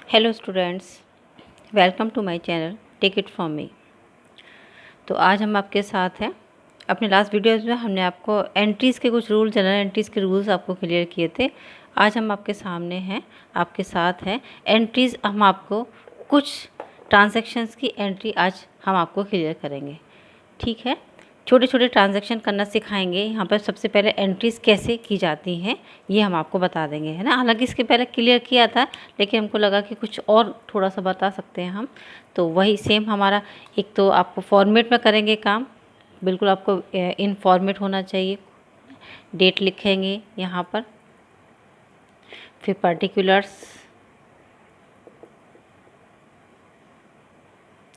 Hello students, welcome to my channel take it from me. तो आज हम आपके साथ हैं। अपने लास्ट वीडियोस में हमने आपको एंट्रीज़ के कुछ रूल, जनरल एंट्रीज़ के रूल्स आपको क्लियर किए थे। आज हम आपके सामने हैं, आपके साथ हैं एंट्रीज़। हम आपको कुछ ट्रांजैक्शंस की एंट्री आज हम आपको क्लियर करेंगे, ठीक है। छोटे छोटे ट्रांजैक्शन करना सिखाएंगे। यहाँ पर सबसे पहले एंट्रीज़ कैसे की जाती हैं ये हम आपको बता देंगे, है ना। हालांकि इसके पहले क्लियर किया था, लेकिन हमको लगा कि कुछ और थोड़ा सा बता सकते हैं हम, तो वही सेम हमारा। एक तो आपको फॉर्मेट में करेंगे काम, बिल्कुल आपको इन फॉर्मेट होना चाहिए। डेट लिखेंगे यहाँ पर, फिर पर्टिकुलर्स,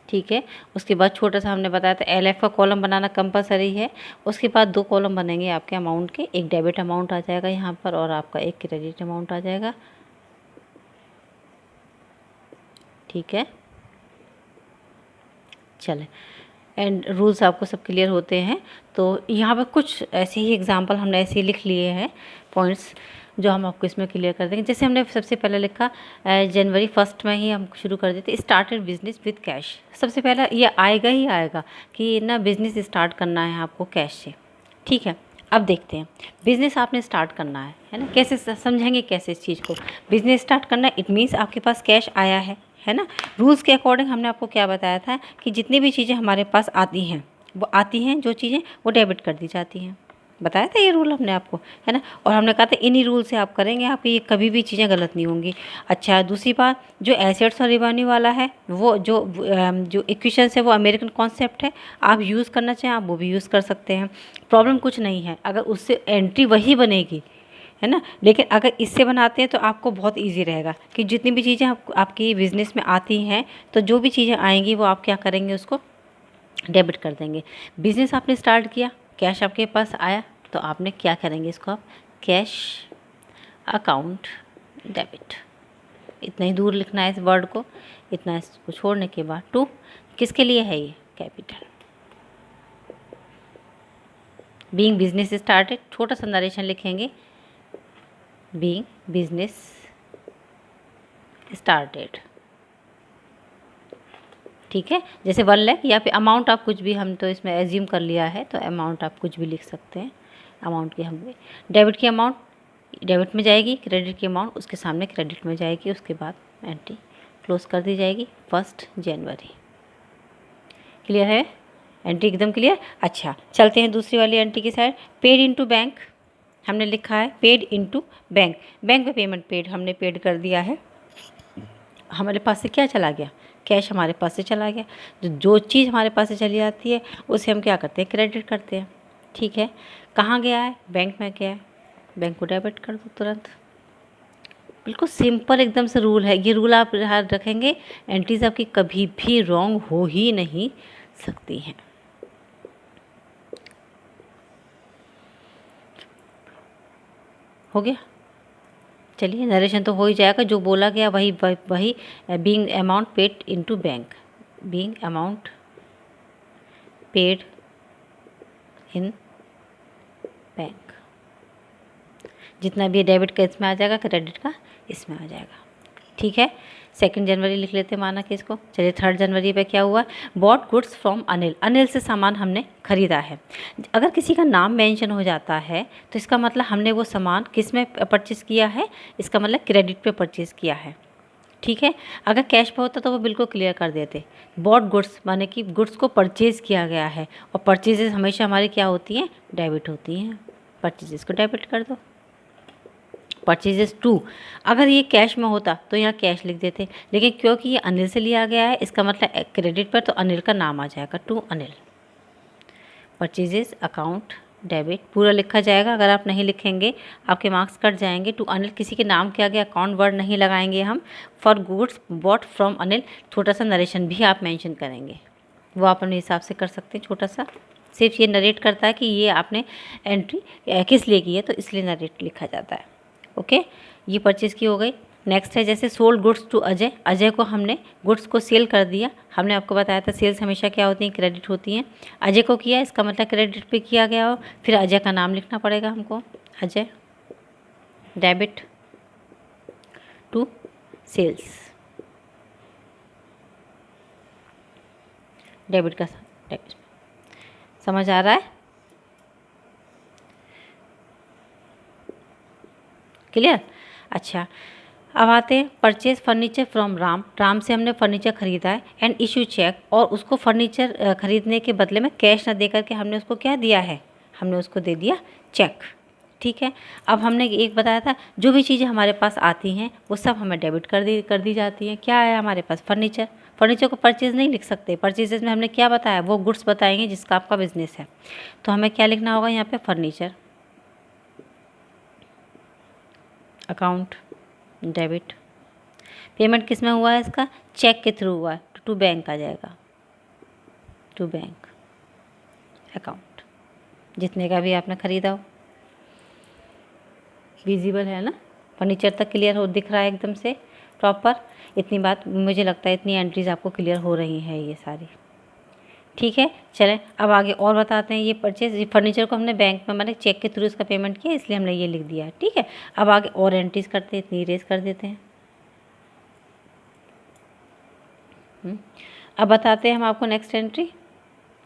ठीक है। उसके बाद छोटा सा हमने बताया था LF का कॉलम बनाना कंपलसरी है। उसके बाद 2 कॉलम बनेंगे आपके अमाउंट के, एक डेबिट अमाउंट आ जाएगा यहाँ पर और आपका एक क्रेडिट अमाउंट आ जाएगा, ठीक है। चले, एंड रूल्स आपको सब क्लियर होते हैं। तो यहाँ पर कुछ ऐसे ही एग्जांपल हमने ऐसे ही लिख लिए हैं पॉइंट्स, जो हम आपको इसमें क्लियर कर देंगे। जैसे हमने सबसे पहले लिखा जनवरी 1 में ही हम शुरू कर देते स्टार्टेड बिजनेस विद कैश। सबसे पहला ये आएगा ही आएगा कि ना बिज़नेस स्टार्ट करना है आपको कैश से, ठीक है। अब देखते हैं, बिज़नेस आपने स्टार्ट करना है ना। कैसे समझेंगे, कैसे इस चीज़ को। बिज़नेस स्टार्ट करना है, इट मीन्स आपके पास कैश आया है ना। रूल्स के अकॉर्डिंग हमने आपको क्या बताया था कि जितनी भी चीज़ें हमारे पास आती हैं, वो आती हैं, जो चीज़ें वो डेबिट कर दी जाती हैं। बताया था ये रूल हमने आपको, है ना। और हमने कहा था इन्हीं रूल से आप करेंगे, आपकी ये कभी भी चीज़ें गलत नहीं होंगी। अच्छा, दूसरी बात, जो एसेट्स और रिवेन्यू वाला है, वो जो इक्वेशंस है वो अमेरिकन कॉन्सेप्ट है। आप यूज़ करना चाहें आप वो भी यूज़ कर सकते हैं, प्रॉब्लम कुछ नहीं है। अगर उससे एंट्री वही बनेगी, है ना। लेकिन अगर इससे बनाते हैं तो आपको बहुत इजी रहेगा कि जितनी भी चीज़ें आपकी बिज़नेस में आती हैं, तो जो भी चीज़ें आएंगी वो आप क्या करेंगे, उसको डेबिट कर देंगे। बिज़नेस आपने स्टार्ट किया, कैश आपके पास आया, तो आपने क्या करेंगे, इसको आप कैश अकाउंट डेबिट, इतना ही दूर लिखना है इस वर्ड को। इतना इसको छोड़ने के बाद टू किसके लिए है, ये कैपिटल। बीइंग बिजनेस स्टार्टेड, छोटा सा नरेशन लिखेंगे, बीइंग बिजनेस स्टार्टेड, ठीक है। जैसे 1 लाख या फिर अमाउंट आप कुछ भी, हम तो इसमें एज्यूम कर लिया है तो अमाउंट आप कुछ भी लिख सकते हैं। अमाउंट की हम डेबिट की अमाउंट डेबिट में जाएगी, क्रेडिट की अमाउंट उसके सामने क्रेडिट में जाएगी। उसके बाद एंट्री क्लोज कर दी जाएगी 1 जनवरी। क्लियर है, एंट्री एकदम क्लियर। अच्छा, चलते हैं दूसरी वाली एंट्री की साइड। पेड इनटू बैंक हमने लिखा है, पेड इनटू बैंक। बैंक में पेमेंट पेड हमने पेड कर दिया है। हमारे पास से क्या चला गया, कैश हमारे पास से चला गया। जो चीज़ हमारे पास से चली जाती है उसे हम क्या करते हैं, क्रेडिट करते हैं, ठीक है। कहाँ गया है, बैंक में गया है, बैंक को डेबिट कर दो तुरंत। बिल्कुल सिंपल एकदम से रूल है ये। रूल आप याद रखेंगे, एंट्रीज आपकी कभी भी रॉन्ग हो ही नहीं सकती हैं। हो गया, चलिए नरेशन तो हो ही जाएगा। जो बोला गया वही वही being amount paid into bank, being amount paid in bank, जितना भी डेबिट का इसमें आ जाएगा, क्रेडिट का इसमें आ जाएगा, ठीक है। 2 जनवरी लिख लेते हैं माना कि इसको। चलिए 3 जनवरी पे क्या हुआ, bought goods from Anil. Anil से सामान हमने खरीदा है। अगर किसी का नाम मेंशन हो जाता है तो इसका मतलब हमने वो सामान किस में परचेज़ किया है, इसका मतलब क्रेडिट पे परचेज़ किया है, ठीक है। अगर कैश पे होता तो वो बिल्कुल क्लियर कर देते। बॉट गुड्स माने कि गुड्स को परचेज़ किया गया है, और परचेजेस हमेशा हमारी क्या होती हैं, डेबिट होती हैं। परचेजेस को डेबिट कर दो। परचेजेस टू, अगर ये कैश में होता तो यहाँ कैश लिख देते, लेकिन क्योंकि ये अनिल से लिया गया है, इसका मतलब क्रेडिट पर तो अनिल का नाम आ जाएगा, to Anil. Purchases account debit पूरा लिखा जाएगा। अगर आप नहीं लिखेंगे आपके मार्क्स कट जाएंगे। टू अनिल, किसी के नाम के आगे अकाउंट वर्ड नहीं लगाएंगे हम। For goods bought from Anil, छोटा सा नरेशन भी आप मेंशन करेंगे, वो आप अपने हिसाब से कर सकते हैं। छोटा सा सिर्फ ये नरेट करता है कि ये आपने एंट्री किस लिए की है, तो इसलिए नरेट लिखा जाता है, ओके। ये परचेज़ की हो गई। नेक्स्ट है जैसे sold goods to Ajay. Ajay को हमने गुड्स को सेल कर दिया। हमने आपको बताया था सेल्स हमेशा क्या होती हैं, क्रेडिट होती हैं। अजय को किया, इसका मतलब क्रेडिट पे किया गया हो। फिर अजय का नाम लिखना पड़ेगा हमको, Ajay debit to sales, debit का डेबिट। समझ आ रहा है? क्लियर? अच्छा, अब आते हैं purchase furniture from Ram. Ram से हमने फर्नीचर ख़रीदा है एंड इशू चेक, और उसको फर्नीचर ख़रीदने के बदले में कैश ना दे करके हमने उसको क्या दिया है, हमने उसको दे दिया चेक। ठीक है, अब हमने एक बताया था जो भी चीज़ें हमारे पास आती हैं वो सब हमें डेबिट कर दी जाती हैं। क्या है हमारे पास? फर्नीचर। फर्नीचर को परचेज़ नहीं लिख सकते, परचेजेस में हमने क्या बताया, वो गुड्स बताएंगे जिसका आपका बिजनेस है। तो हमें क्या लिखना होगा यहाँ पे? Furniture account debit. पेमेंट किस में हुआ है इसका? चेक के थ्रू हुआ है, टू बैंक आ जाएगा, टू बैंक अकाउंट, जितने का भी आपने ख़रीदा हो। विजिबल है ना? फर्नीचर तक क्लियर हो, दिख रहा है एकदम से प्रॉपर? इतनी बात मुझे लगता है, इतनी एंट्रीज आपको क्लियर हो रही हैं ये सारी। ठीक है, चलें अब आगे और बताते हैं। ये परचेज, ये फर्नीचर को हमने बैंक में मैंने चेक के थ्रू इसका पेमेंट किया, इसलिए हमने ये लिख दिया है। ठीक है, अब आगे और एंट्रीज करते हैं, इतनी इरेज कर देते हैं। अब बताते हैं हम आपको नेक्स्ट एंट्री।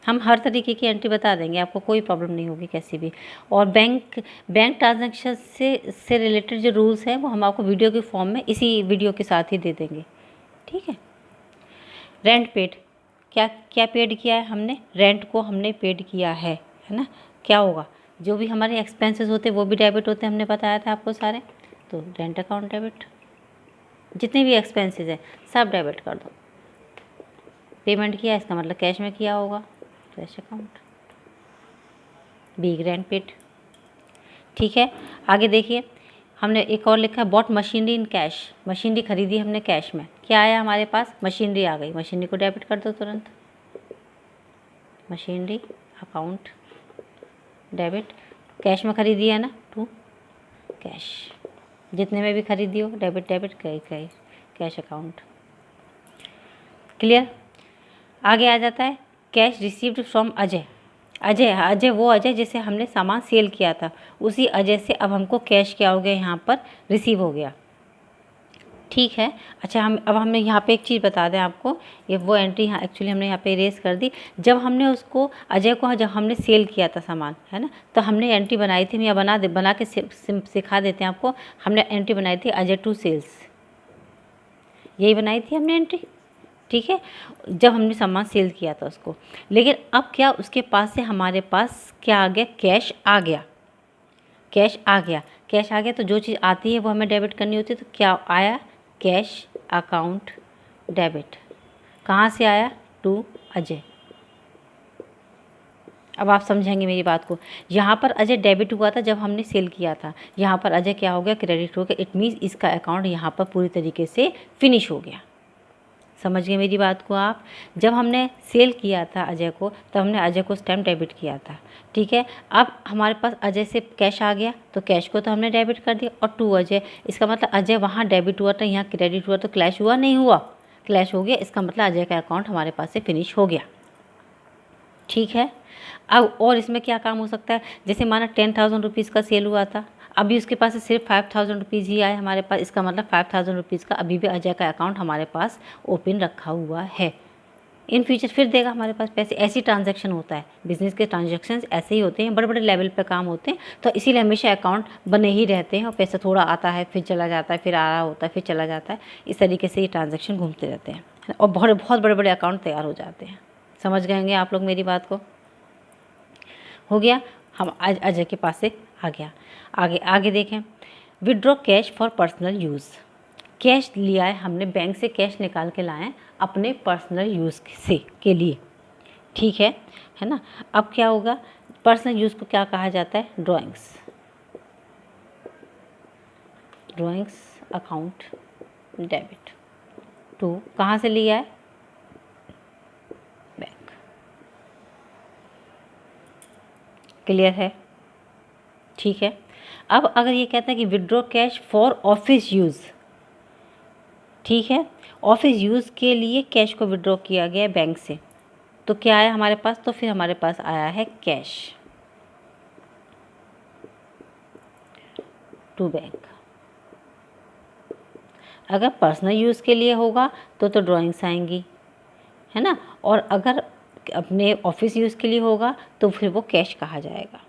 हम हर तरीके की एंट्री बता देंगे, आपको कोई प्रॉब्लम नहीं होगी कैसी भी। और बैंक ट्रांजैक्शन से रिलेटेड जो रूल्स हैं वो हम आपको वीडियो के फॉर्म में इसी वीडियो के साथ ही दे देंगे। ठीक है, रेंट पेड, क्या क्या पेड किया है हमने? रेंट को हमने पेड किया है ना? क्या होगा? जो भी हमारे एक्सपेंसेस होते हैं वो भी डेबिट होते हैं, हमने बताया था आपको सारे। तो रेंट अकाउंट डेबिट, जितने भी एक्सपेंसेस हैं सब डेबिट कर दो। पेमेंट किया इसका मतलब कैश में किया होगा, cash account, big rent paid. ठीक है, आगे देखिए हमने एक और लिखा है bought machinery in cash. Machinery खरीदी हमने कैश में, क्या आया हमारे पास? मशीनरी आ गई, मशीनरी को डेबिट कर दो तुरंत। मशीनरी अकाउंट डेबिट, कैश में खरीदी है ना, टू कैश, जितने में भी खरीदी हो debit debit cash account. Clear? आगे आ जाता है cash received from Ajay. Ajay वो अजय जिसे हमने सामान सेल किया था, उसी अजय से अब हमको कैश क्या हो गया, यहाँ पर रिसीव हो गया। ठीक है, अच्छा हमने यहाँ पे एक चीज़ बता दें आपको, ये वो एंट्री यहाँ एक्चुअली हमने यहाँ पे इरेज कर दी। जब हमने उसको अजय को, जब हमने सेल किया था सामान, है ना, तो हमने एंट्री बनाई थी, हम यहाँ बना के सिखा देते हैं आपको। हमने एंट्री बनाई थी अजय टू सेल्स, यही बनाई थी हमने एंट्री। ठीक है, जब हमने सामान सेल किया था उसको। लेकिन अब क्या, उसके पास से हमारे पास क्या आ गया? कैश आ गया, कैश आ गया, कैश आ गया। तो जो चीज़ आती है वो हमें डेबिट करनी होती है, तो क्या आया? Cash account debit. कहाँ से आया? टू अजय। अब आप समझेंगे मेरी बात को। यहाँ पर अजय डेबिट हुआ था जब हमने सेल किया था, यहाँ पर अजय क्या हो गया? क्रेडिट हो गया। इट मीन्स इसका अकाउंट यहाँ पर पूरी तरीके से फिनिश हो गया। समझ गए मेरी बात को आप? जब हमने सेल किया था अजय को, तब हमने अजय को उस टाइम डेबिट किया था। ठीक है, अब हमारे पास अजय से कैश आ गया, तो कैश को तो हमने डेबिट कर दिया, और टू अजय, इसका मतलब अजय वहाँ डेबिट हुआ था, यहाँ क्रेडिट हुआ, तो क्लैश हुआ? नहीं हुआ, क्लैश हो गया। इसका मतलब अजय का अकाउंट हमारे पास से फिनिश हो गया। ठीक है, अब और इसमें क्या काम हो सकता है? जैसे माना 10,000 रुपीज़ का सेल हुआ था, अभी उसके पास से सिर्फ 5,000 रुपीज़ ही आए हमारे पास, इसका मतलब 5,000 रुपीज़ का अभी भी अजय का अकाउंट हमारे पास ओपन रखा हुआ है। इन फ्यूचर फिर देगा हमारे पास पैसे। ऐसी ट्रांजैक्शन होता है, बिजनेस के ट्रांजैक्शंस ऐसे ही होते हैं, बड़े बड़े लेवल पे काम होते हैं, तो इसीलिए हमेशा अकाउंट बने ही रहते हैं, और पैसा थोड़ा आता है फिर चला जाता है, फिर आ रहा होता है फिर चला जाता है। इस तरीके से ये ट्रांजैक्शन घूमते रहते हैं, और बहुत बड़े बड़े अकाउंट तैयार हो जाते हैं। समझ गए होंगे आप लोग मेरी बात को? हो गया, हम आज अजय के पास से आ गया। आगे देखें, withdraw cash for personal use. Cash लिया है हमने, बैंक से कैश निकाल के लाए हैं अपने पर्सनल यूज़ से के लिए। ठीक है ना? अब क्या होगा? पर्सनल यूज़ को क्या कहा जाता है? Drawings account debit. टू कहाँ से लिया है? बैंक। क्लियर है? ठीक है, अब अगर ये कहता है कि withdraw cash for office use, ठीक है, ऑफिस यूज़ के लिए कैश को विड्रॉ किया गया बैंक से, तो क्या आया हमारे पास? तो फिर हमारे पास आया है कैश टू बैंक। अगर पर्सनल यूज़ के लिए होगा तो ड्राइंग्स आएंगी, है ना, और अगर अपने ऑफिस यूज़ के लिए होगा तो फिर वो कैश कहा जाएगा।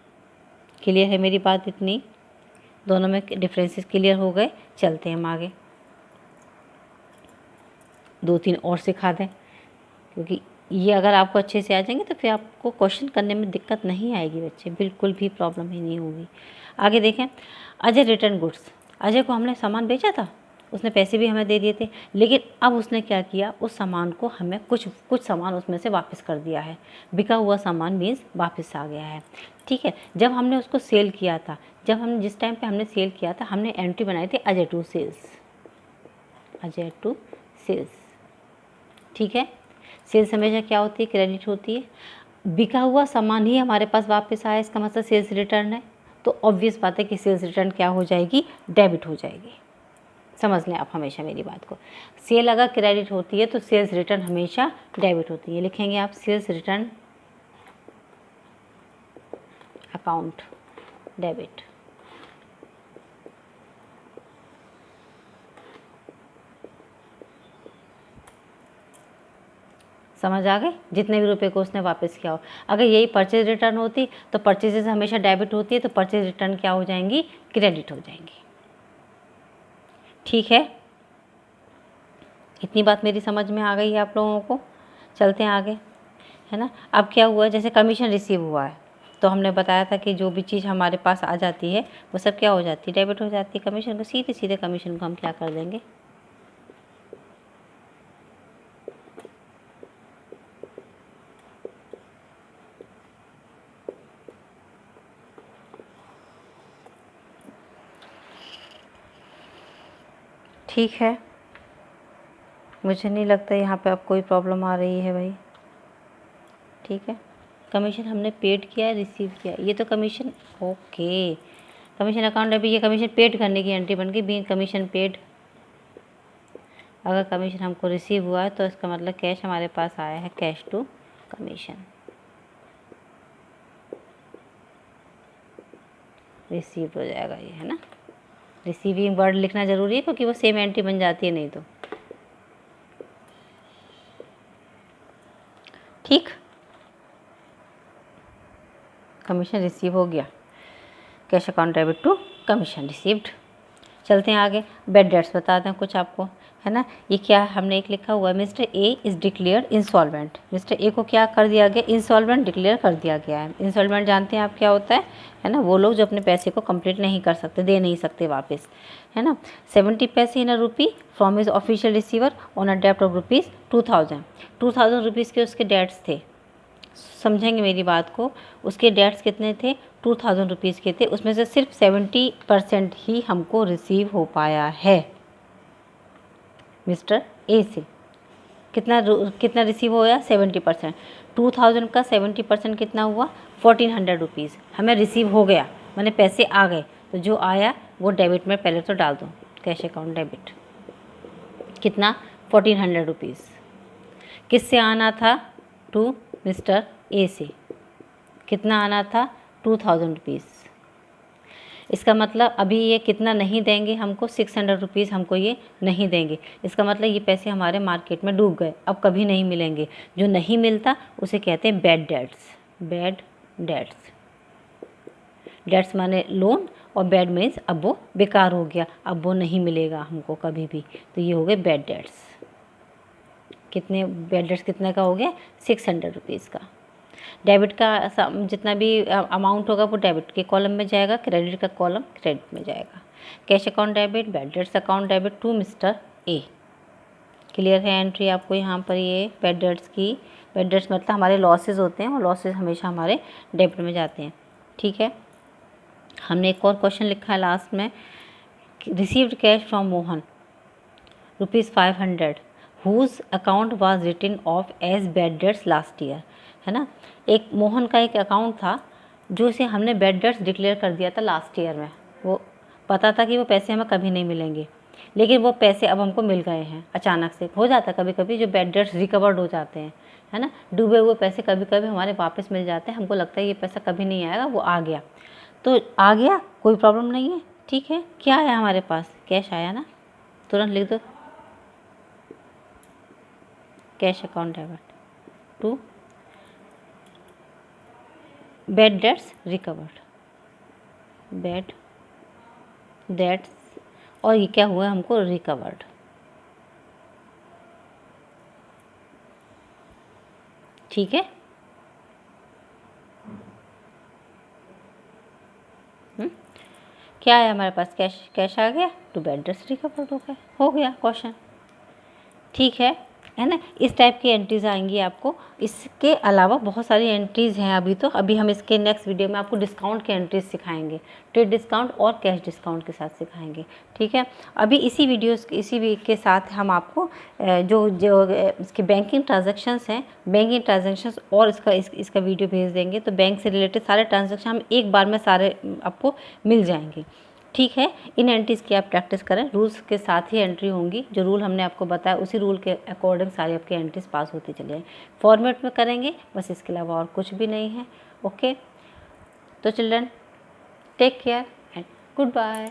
क्लियर है मेरी बात इतनी? दोनों में डिफरेंसेस क्लियर हो गए। चलते हैं हम आगे, 2-3 और सिखा दें, क्योंकि ये अगर आपको अच्छे से आ जाएंगे तो फिर आपको क्वेश्चन करने में दिक्कत नहीं आएगी बच्चे, बिल्कुल भी प्रॉब्लम ही नहीं होगी। आगे देखें, अजय रिटर्न गुड्स। अजय को हमने सामान बेचा था, उसने पैसे भी हमें दे दिए थे, लेकिन अब उसने क्या किया, उस सामान को हमें कुछ सामान उसमें से वापस कर दिया है। बिका हुआ सामान मीन्स वापस आ गया है। ठीक है, जब हमने उसको सेल किया था, जिस टाइम पे हमने सेल किया था, हमने एंट्री बनाई थी Ajay to sales, Ajay to sales. ठीक है, सेल्स हमेशा क्या होती है, क्रेडिट होती है। बिका हुआ सामान ही हमारे पास वापस आया, इसका मतलब सेल्स रिटर्न है, तो ऑब्वियस बात है कि सेल्स रिटर्न क्या हो जाएगी, डेबिट हो जाएगी। समझ लें आप हमेशा मेरी बात को, सेल अगर क्रेडिट होती है तो सेल्स रिटर्न हमेशा डेबिट होती है। लिखेंगे आप सेल्स रिटर्न अकाउंट डेबिट। समझ आ गए, जितने भी रुपए को उसने वापस किया हो। अगर यही परचेज रिटर्न होती तो परचेजेस हमेशा डेबिट होती है, तो परचेज रिटर्न क्या हो जाएंगी, क्रेडिट हो जाएंगी। ठीक है, इतनी बात मेरी समझ में आ गई है आप लोगों को। चलते हैं आगे, है ना। अब क्या हुआ, जैसे कमीशन रिसीव हुआ है तो हमने बताया था कि जो भी चीज़ हमारे पास आ जाती है वो सब क्या हो जाती है, डेबिट हो जाती है। कमीशन को सीधे सीधे कमीशन को हम क्या कर देंगे, ठीक है। मुझे नहीं लगता यहाँ पे अब कोई प्रॉब्लम आ रही है भाई। ठीक है, कमीशन हमने पेड किया है, रिसीव किया, ये तो कमीशन, ओके। कमीशन अकाउंट है, ये कमीशन पेड करने की एंट्री बन गई, बीइंग कमीशन पेड। अगर कमीशन हमको रिसीव हुआ है तो इसका मतलब कैश हमारे पास आया है, कैश टू कमीशन। रिसीव हो जाएगा ये, है ना। रिसीविंग वर्ड लिखना ज़रूरी है क्योंकि वो सेम एंट्री बन जाती है नहीं तो। ठीक, कमीशन रिसीव हो गया, cash account debit to commission received. चलते हैं आगे, बैड डेट्स बताते हैं कुछ आपको, है ना। ये क्या है, हमने एक लिखा हुआ है, mister A is declared insolvent. Mister A को क्या कर दिया गया, इंसॉल्वेंट डिक्लेयर कर दिया गया है। इंसॉल्वेंट जानते हैं आप क्या होता है ना, वो लोग जो अपने पैसे को कंप्लीट नहीं कर सकते, दे नहीं सकते वापस, है ना। 70 पैसे in a rupee from his official receiver on a डेप्ट ऑफ रुपीज़ 2000 रुपीज़ के उसके डेट्स थे। समझेंगे मेरी बात को, उसके डेट्स कितने थे, 2000 रुपीज़ के थे, उसमें से सिर्फ 70% ही हमको रिसीव हो पाया है मिस्टर ए से। कितना रिसीव होया, 70%। 2000 का 70% कितना हुआ, 1400 रुपीज़ हमें रिसीव हो गया, मैंने पैसे आ गए, तो जो आया वो डेबिट में पहले तो डाल दो, कैश अकाउंट डेबिट। कितना, 1400 रुपीज़। किससे आना था, टू मिस्टर ए से। कितना आना था, 2000 रुपीज़। इसका मतलब अभी ये कितना नहीं देंगे हमको, 600 रुपीज़ हमको ये नहीं देंगे। इसका मतलब ये पैसे हमारे मार्केट में डूब गए, अब कभी नहीं मिलेंगे। जो नहीं मिलता उसे कहते हैं bad debts. Bad debts, debts माने लोन, और बैड मीन्स अब वो बेकार हो गया, अब वो नहीं मिलेगा हमको कभी भी, तो ये हो गए बैड डेट्स। कितने बैड डेट्स कितने का हो गया, 600 रुपीज़ का। डेबिट का जितना भी अमाउंट होगा वो डेबिट के कॉलम में जाएगा, क्रेडिट का कॉलम क्रेडिट में जाएगा। Cash account debit, bad debts account debit to mister A. Clear है एंट्री आपको यहाँ पर, ये बैड डेट्स की। बैड डेट्स मतलब हमारे लॉसेस होते हैं, और लॉसेस हमेशा हमारे डेबिट में जाते हैं। ठीक है, हमने एक और क्वेश्चन लिखा है लास्ट में, received cash from Mohan ₹500 whose account was written off as bad debts last year, है ना। एक मोहन का एक अकाउंट था जो इसे हमने बैड डेट्स डिक्लेयर कर दिया था लास्ट ईयर में। वो पता था कि वो पैसे हमें कभी नहीं मिलेंगे, लेकिन वो पैसे अब हमको मिल गए हैं। अचानक से हो जाता है कभी कभी, जो बैड डेट्स रिकवर्ड हो जाते हैं, है ना। डूबे हुए पैसे कभी कभी हमारे वापस मिल जाते हैं, हमको लगता है ये पैसा कभी नहीं आएगा, वो आ गया, तो आ गया, कोई प्रॉब्लम नहीं है। ठीक है, क्या आया हमारे पास, कैश आया ना, तुरंत लिख दो, cash account debit to bad debts recovered, bad debts, और ये क्या हुआ हमको, रिकवर्ड। ठीक है, क्या है हमारे पास, कैश, कैश आ गया तो बैड डेट्स रिकवर्ड हो गया क्वेश्चन। ठीक है ना। इस टाइप की एंट्रीज आएंगी आपको। इसके अलावा बहुत सारी एंट्रीज़ हैं अभी, तो अभी हम इसके नेक्स्ट वीडियो में आपको डिस्काउंट की एंट्रीज सिखाएंगे, ट्रेड डिस्काउंट और कैश डिस्काउंट के साथ सिखाएंगे। ठीक है, अभी इसी वीक के साथ हम आपको जो जो इसके बैंकिंग ट्रांजेक्शन्स हैं, बैंकिंग ट्रांजेक्शन्स और इसका वीडियो भेज देंगे, तो बैंक से रिलेटेड सारे ट्रांजेक्शन हम एक बार में सारे आपको मिल जाएंगे। ठीक है, इन एंट्रीज़ की आप प्रैक्टिस करें, रूल्स के साथ ही एंट्री होंगी, जो रूल हमने आपको बताया उसी रूल के अकॉर्डिंग सारी आपकी एंट्रीज पास होती चली जाएंगी। फॉर्मेट में करेंगे बस, इसके अलावा और कुछ भी नहीं है। ओके, तो children take care and good bye.